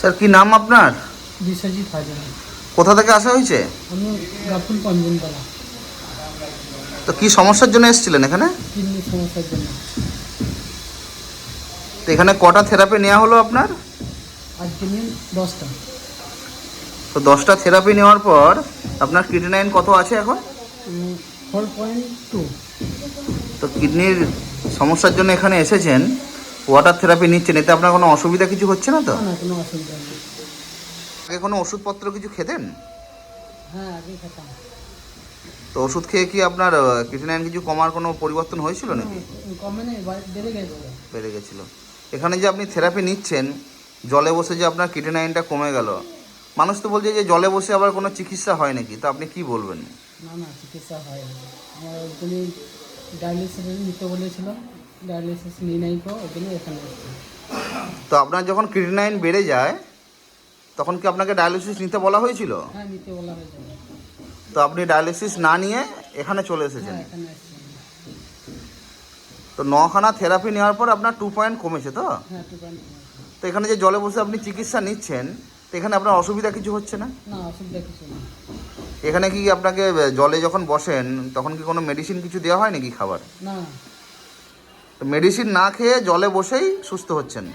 Sir কি নাম আপনার? বিশ্বজিৎ হাজরা। কোথা থেকে আসা হয়েছে? আমি গাফুল পঞ্জনতলা। তো কি সমস্যার জন্য এসেছিলেন এখানে? কিডনি সমস্যার জন্য। তো এখানে কটা থেরাপি নেওয়া হলো আপনার? আজকে নিয়ে 10টা। তো 10টা থেরাপি নেওয়ার পর আপনার ক্রিয়েটিনাইন কত আছে এখন? 4.2। তো কিডনির সমস্যার জন্য এখানে এসেছেন, ওয়াটার থেরাপি নিচ্ছেন, এতে আপনার কোনো অসুবিধা কিছু হচ্ছে না তো? না না, কোনো অসুবিধা নেই। আগে কোনো ওষুধপত্র কিছু খেতেন? হ্যাঁ, আগে খেতাম। তো ওষুধ খেয়ে কি আপনার ক্রিয়েটিনাইন কিছু কমার কোনো পরিবর্তন হয়েছিল নাকি? কমে নেই, বেড়ে গেছে। বেড়ে গেছিলো। এখানে যে আপনি থেরাপি নিচ্ছেন, জলে বসে যে আপনার ক্রিয়েটিনাইনটা কমে গেল, মানুষ তো বলছে যে জলে বসে আবার কোনো চিকিৎসা হয় নাকি, তো আপনি কি বলবেন? না না, চিকিৎসা হয় না। আমার ওখানে ডায়ালিসিস নিতে বলেছিল, ডায়ালিসিস নিয়ে নাই তো, ওই জন্য এখানে এসেছি। তো আপনার যখন ক্রিয়েটিনাইন বেড়ে যায় তখন কি আপনাকে ডায়ালিসিস নিতে বলা হয়েছিল? হ্যাঁ, নিতে বলা হয়েছিল। তো আপনি ডায়ালিসিস না নিয়ে এখানে চলে এসেছেন। হ্যাঁ, এখানে এসেছি। তো 9খানা থেরাপি নেওয়ার পর আপনার 2 পয়েন্ট কমেছে তো? হ্যাঁ, 2.2। তো এখানে যে জলে বসে আপনি চিকিৎসা নিচ্ছেন, তো এখানে আপনার অসুবিধা কিছু হচ্ছে না? না, অসুবিধা কিছু নেই। এখানে কি আপনাকে জলে যখন বসেন তখন কি কোনো মেডিসিন কিছু দেওয়া হয় নাকি খাবার? না। তো মেডিসিন না খেয়ে জলে বসেই সুস্থ হচ্ছেন?